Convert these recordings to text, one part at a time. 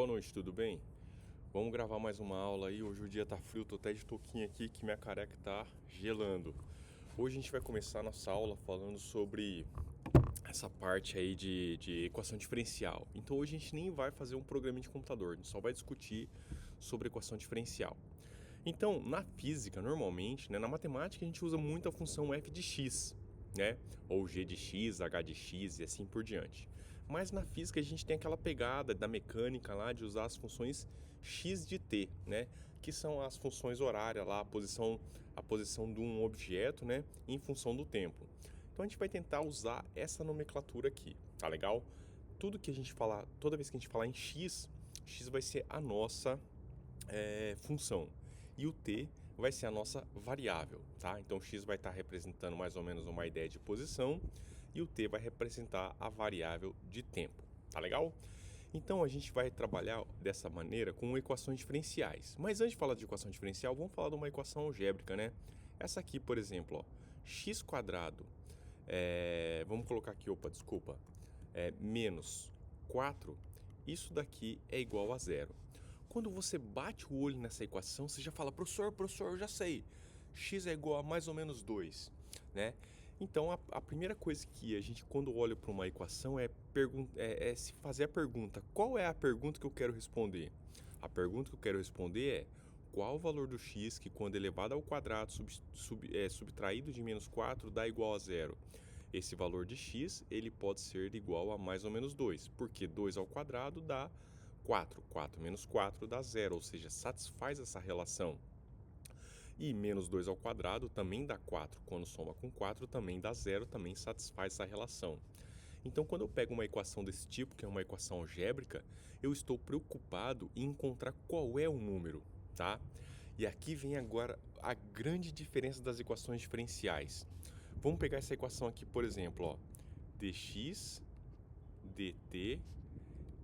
Boa noite, tudo bem? Vamos gravar mais uma aula aí. Hoje o dia tá frio, tô até de touquinha aqui que minha careca tá gelando. Hoje a gente vai começar nossa aula falando sobre essa parte aí de equação diferencial. Então hoje a gente nem vai fazer um programa de computador, a gente só vai discutir sobre equação diferencial. Então, na física, normalmente, na matemática, a gente usa muito a função f de x, né? Ou g de x, h de x e assim por diante. Mas na física a gente tem aquela pegada da mecânica lá de usar as funções x de t, né? Que são as funções horárias lá, a posição de um objeto, né? Em função do tempo. Então a gente vai tentar usar essa nomenclatura aqui, tá legal? Tudo que a gente falar, toda vez que a gente falar em x, x vai ser a nossa função. E o t vai ser a nossa variável, tá? Então o x vai estar representando mais ou menos uma ideia de posição e o t vai representar a variável de tempo, tá legal? Então a gente vai trabalhar dessa maneira com equações diferenciais. Mas antes de falar de equação diferencial, vamos falar de uma equação algébrica, né? Essa aqui, por exemplo, ó, x quadrado, vamos colocar aqui, menos 4, isso daqui é igual a zero. Quando você bate o olho nessa equação, você já fala, professor, eu já sei, x é igual a mais ou menos 2, né? Então, a primeira coisa que a gente, quando olha para uma equação, é se fazer a pergunta, qual é a pergunta que eu quero responder? A pergunta que eu quero responder é, qual o valor do x que, quando elevado ao quadrado, subtraído de menos 4, dá igual a zero? Esse valor de x, ele pode ser igual a mais ou menos 2, porque 2 ao quadrado dá 4. 4 menos 4 dá 0, ou seja, satisfaz essa relação. E menos 2 ao quadrado também dá 4. Quando soma com 4 também dá 0, também satisfaz essa relação. Então, quando eu pego uma equação desse tipo, que é uma equação algébrica, eu estou preocupado em encontrar qual é o número, tá? E aqui vem agora a grande diferença das equações diferenciais. Vamos pegar essa equação aqui, por exemplo, ó, dx dt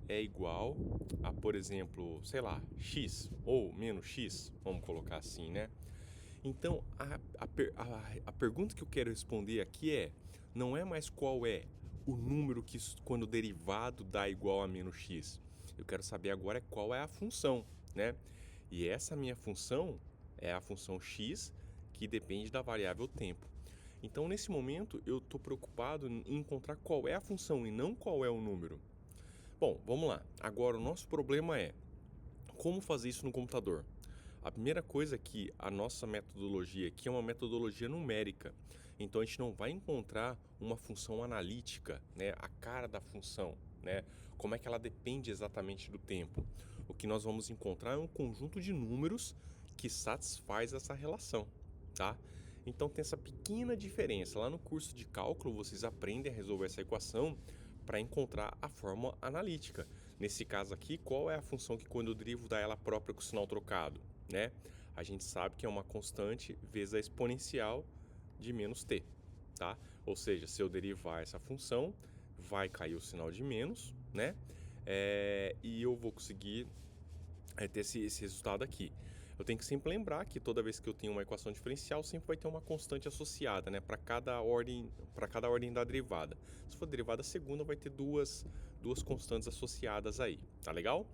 é igual a, por exemplo, sei lá, x ou menos x, vamos colocar assim, né? Então, a pergunta que eu quero responder aqui não é mais qual é o número que, quando o derivado dá igual a menos x. Eu quero saber agora qual é a função, né? E essa minha função é a função x, que depende da variável tempo. Então, nesse momento, eu estou preocupado em encontrar qual é a função e não qual é o número. Bom, vamos lá. Agora, o nosso problema é como fazer isso no computador. A primeira coisa é que a nossa metodologia aqui é uma metodologia numérica. Então, a gente não vai encontrar uma função analítica, né? A cara da função, né? Como é que ela depende exatamente do tempo. O que nós vamos encontrar é um conjunto de números que satisfaz essa relação, tá? Então, tem essa pequena diferença. Lá no curso de cálculo, vocês aprendem a resolver essa equação para encontrar a fórmula analítica. Nesse caso aqui, qual é a função que, quando eu derivo da ela própria com o sinal trocado, né? A gente sabe que é uma constante vezes a exponencial de menos t, tá? Ou seja, se eu derivar essa função, vai cair o sinal de menos, né? E eu vou conseguir ter esse resultado aqui. Eu tenho que sempre lembrar que toda vez que eu tenho uma equação diferencial, sempre vai ter uma constante associada, né, para cada ordem da derivada. Se for derivada segunda, vai ter duas constantes associadas aí, tá legal?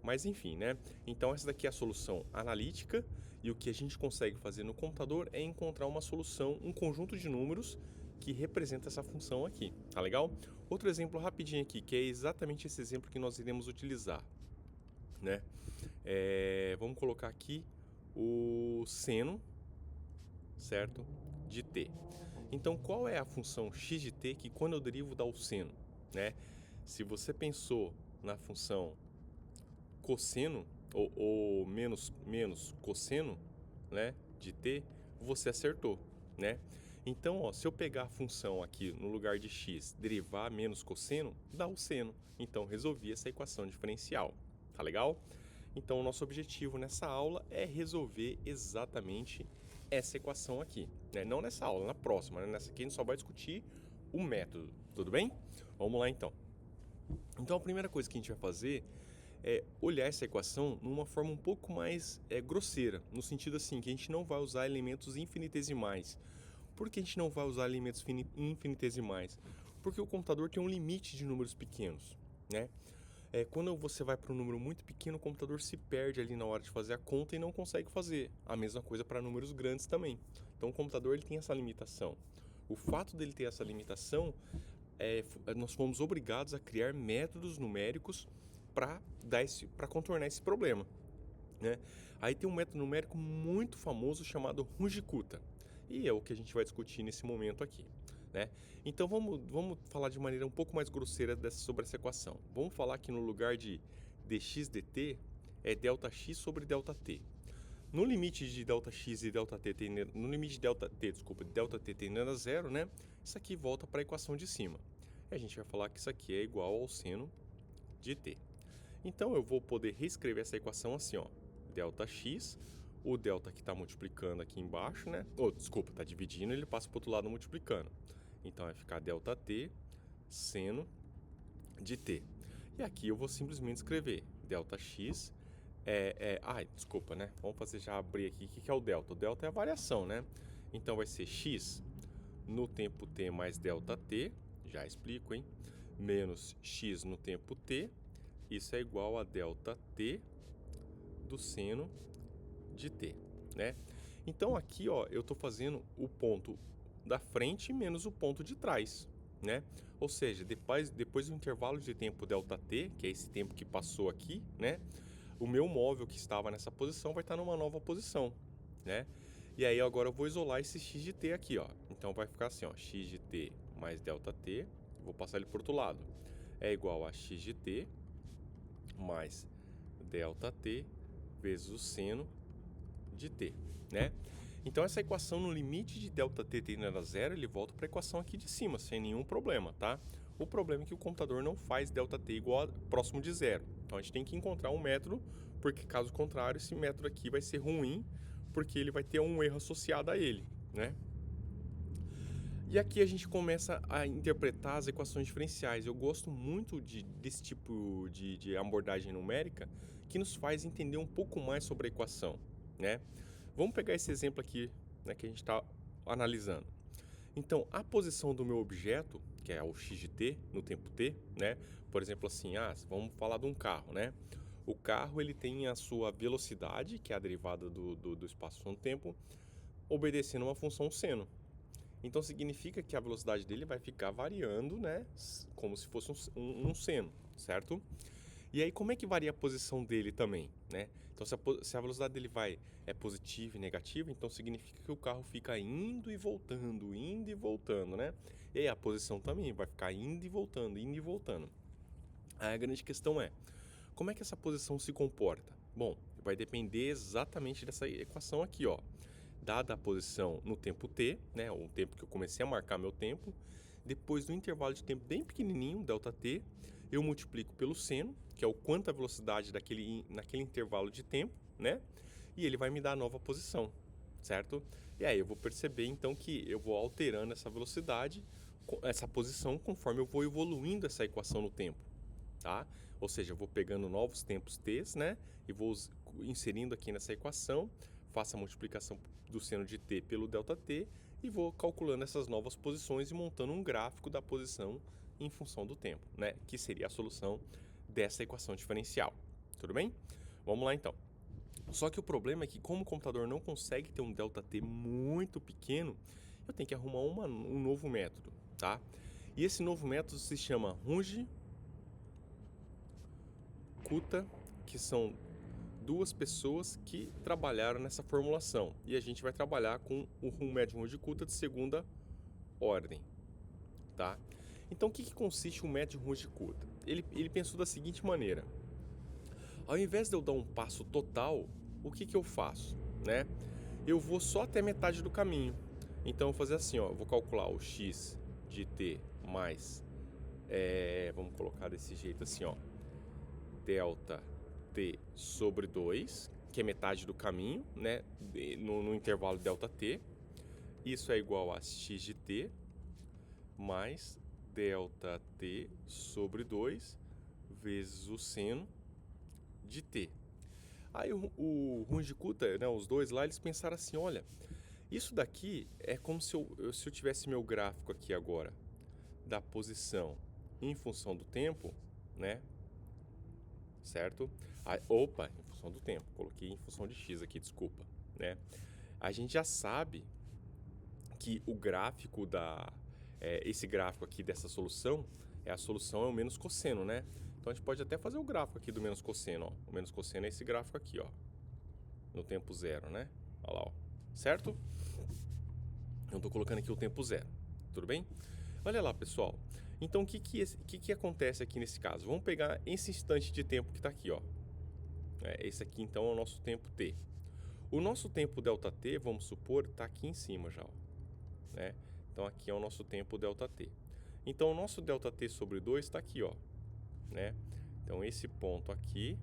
Mas enfim, né? Então essa daqui é a solução analítica e o que a gente consegue fazer no computador é encontrar uma solução, um conjunto de números que representa essa função aqui, tá legal? Outro exemplo rapidinho aqui, que é exatamente esse exemplo que nós iremos utilizar, né? Vamos colocar aqui o seno, certo? De t. Então, qual é a função x de t que, quando eu derivo, dá o seno, né? Se você pensou na função cosseno ou menos cosseno, né, de t, você acertou, né? Então, ó, se eu pegar a função aqui no lugar de x, derivar menos cosseno, dá o seno. Então, resolvi essa equação diferencial. Tá legal? Então, o nosso objetivo nessa aula é resolver exatamente essa equação aqui, né? Não nessa aula, na próxima, né? Nessa aqui a gente só vai discutir o método, tudo bem? Vamos lá então. Então, a primeira coisa que a gente vai fazer é olhar essa equação numa forma um pouco mais grosseira, no sentido assim, que a gente não vai usar elementos infinitesimais. Por que a gente não vai usar elementos infinitesimais? Porque o computador tem um limite de números pequenos, né? Quando você vai para um número muito pequeno, o computador se perde ali na hora de fazer a conta e não consegue fazer. A mesma coisa para números grandes também. Então o computador ele tem essa limitação. O fato dele ter essa limitação, nós fomos obrigados a criar métodos numéricos para contornar esse problema, né? Aí tem um método numérico muito famoso chamado Runge-Kutta, e é o que a gente vai discutir nesse momento aqui, né? Então vamos falar de maneira um pouco mais grosseira sobre essa equação. Vamos falar que no lugar de dx dt é ΔX sobre ΔT. No limite de ΔX e ΔT no limite de ΔT tendendo a zero, né? Isso aqui volta para a equação de cima. E a gente vai falar que isso aqui é igual ao seno de t. Então eu vou poder reescrever essa equação assim, ó. ΔX, o delta que está multiplicando aqui embaixo, né? Está dividindo, ele passa para o outro lado multiplicando. Então vai ficar ΔT seno de t. E aqui eu vou simplesmente escrever ΔX né? Vamos fazer já abrir aqui. O que é o delta? O delta é a variação, né? Então vai ser x no tempo t mais ΔT, já explico, hein? Menos x no tempo t, isso é igual a ΔT do seno de t, né? Então aqui, ó, eu estou fazendo o ponto da frente menos o ponto de trás, né? Ou seja, depois do intervalo de tempo ΔT, que é esse tempo que passou aqui, né? O meu móvel que estava nessa posição vai estar numa nova posição, né? E aí agora eu vou isolar esse x de t aqui, ó. Então vai ficar assim, ó, x de t mais ΔT, vou passar ele para o outro lado, é igual a x de t mais ΔT vezes o seno de t, né? Então essa equação no limite de ΔT tendendo a zero, ele volta para a equação aqui de cima, sem nenhum problema, tá? O problema é que o computador não faz ΔT igual próximo de zero. Então a gente tem que encontrar um método, porque caso contrário, esse método aqui vai ser ruim, porque ele vai ter um erro associado a ele, né? E aqui a gente começa a interpretar as equações diferenciais. Eu gosto muito desse tipo de abordagem numérica, que nos faz entender um pouco mais sobre a equação, né? Vamos pegar esse exemplo aqui, né, que a gente está analisando. Então, a posição do meu objeto, que é o x de t, no tempo t, né? Por exemplo, assim, vamos falar de um carro, né? O carro ele tem a sua velocidade, que é a derivada do espaço no tempo, obedecendo uma função seno. Então, significa que a velocidade dele vai ficar variando, né? Como se fosse um seno, certo? E aí, como é que varia a posição dele também, né? Então, se a velocidade dele é positiva e negativa, então significa que o carro fica indo e voltando, né? E aí, a posição também vai ficar indo e voltando, indo e voltando. Aí a grande questão é, como é que essa posição se comporta? Bom, vai depender exatamente dessa equação aqui, ó. Dada a posição no tempo t, né? O tempo que eu comecei a marcar meu tempo, depois do intervalo de tempo bem pequenininho, ΔT, eu multiplico pelo seno, que é o quanto a velocidade naquele intervalo de tempo, né? E ele vai me dar a nova posição, certo? E aí eu vou perceber então que eu vou alterando essa velocidade, essa posição, conforme eu vou evoluindo essa equação no tempo, tá? Ou seja, eu vou pegando novos tempos t, né? E vou inserindo aqui nessa equação, faço a multiplicação do seno de t pelo ΔT e vou calculando essas novas posições e montando um gráfico da posição em função do tempo, né? Que seria a solução dessa equação diferencial. Tudo bem? Vamos lá então. Só que o problema é que como o computador não consegue ter um ΔT muito pequeno, eu tenho que arrumar um novo método, tá? E esse novo método se chama Runge-Kutta, que são duas pessoas que trabalharam nessa formulação. E a gente vai trabalhar com o método Runge-Kutta de segunda ordem, tá? Então, o que consiste o método Runge-Kutta? Ele pensou da seguinte maneira: ao invés de eu dar um passo total, o que eu faço, né? Eu vou só até metade do caminho. Então, eu vou fazer assim, ó, eu vou calcular o x de t mais, vamos colocar desse jeito assim, ó, delta t sobre 2, que é metade do caminho, né? No intervalo ΔT. Isso é igual a x de t mais ΔT sobre 2 vezes o seno de t. Aí o Runge-Kutta, né, os dois lá, eles pensaram assim, olha, isso daqui é como se eu tivesse meu gráfico aqui agora da posição em função do tempo, né? certo? Opa, em função do tempo, coloquei em função de x aqui, desculpa, né? A gente já sabe que o gráfico esse gráfico aqui dessa solução, a solução é o menos cosseno, né? Então a gente pode até fazer o gráfico aqui do menos cosseno, ó. O menos cosseno é esse gráfico aqui, ó, no tempo zero, né? Olha lá, ó, certo? Eu tô colocando aqui o tempo zero, tudo bem? Olha lá, pessoal. Então, o que acontece aqui nesse caso? Vamos pegar esse instante de tempo que está aqui, ó. Esse aqui, então, é o nosso tempo t. O nosso tempo ΔT, vamos supor, está aqui em cima já, ó, né? Então, aqui é o nosso tempo ΔT. Então, o nosso ΔT sobre 2 está aqui, ó, né? Então, esse ponto aqui,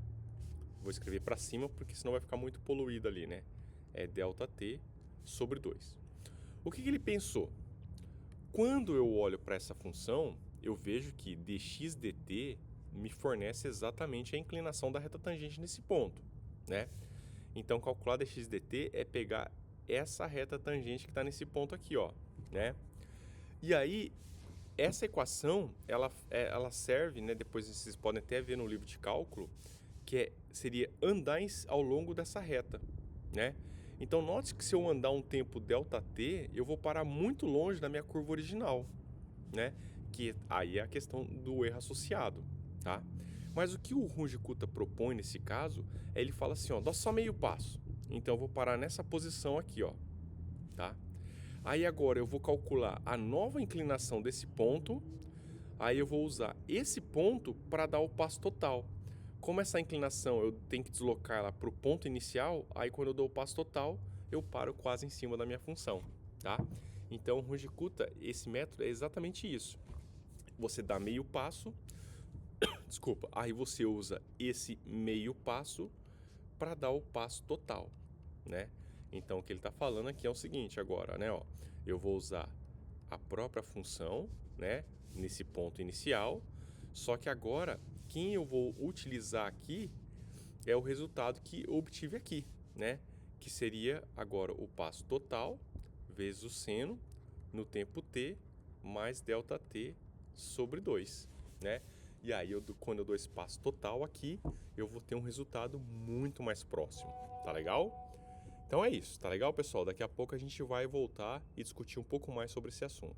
vou escrever para cima, porque senão vai ficar muito poluído ali, né? É ΔT sobre 2. O que ele pensou? Quando eu olho para essa função, eu vejo que dx dt me fornece exatamente a inclinação da reta tangente nesse ponto, né? Então, calcular dx dt é pegar essa reta tangente que está nesse ponto aqui, ó, né? E aí, essa equação, ela serve, né? Depois vocês podem até ver no livro de cálculo, que seria andar ao longo dessa reta, né? Então, note que se eu andar um tempo ΔT, eu vou parar muito longe da minha curva original, né? Que aí é a questão do erro associado, tá? Mas o que o Runge-Kutta propõe nesse caso, ele fala assim, ó, dá só meio passo. Então, eu vou parar nessa posição aqui, ó, tá? Aí agora eu vou calcular a nova inclinação desse ponto, aí eu vou usar esse ponto para dar o passo total. Como essa inclinação eu tenho que deslocar ela para o ponto inicial, aí quando eu dou o passo total, eu paro quase em cima da minha função, tá? Então, Runge-Kutta, esse método é exatamente isso. Você dá meio passo, desculpa, aí você usa esse meio passo para dar o passo total, né? Então, o que ele está falando aqui é o seguinte agora, né? Ó, eu vou usar a própria função, né? Nesse ponto inicial, só que agora quem eu vou utilizar aqui é o resultado que eu obtive aqui, né? Que seria agora o passo total vezes o seno no tempo t mais ΔT sobre 2, né? E aí, quando eu dou esse passo total aqui, eu vou ter um resultado muito mais próximo, tá legal? Então é isso, tá legal, pessoal? Daqui a pouco a gente vai voltar e discutir um pouco mais sobre esse assunto.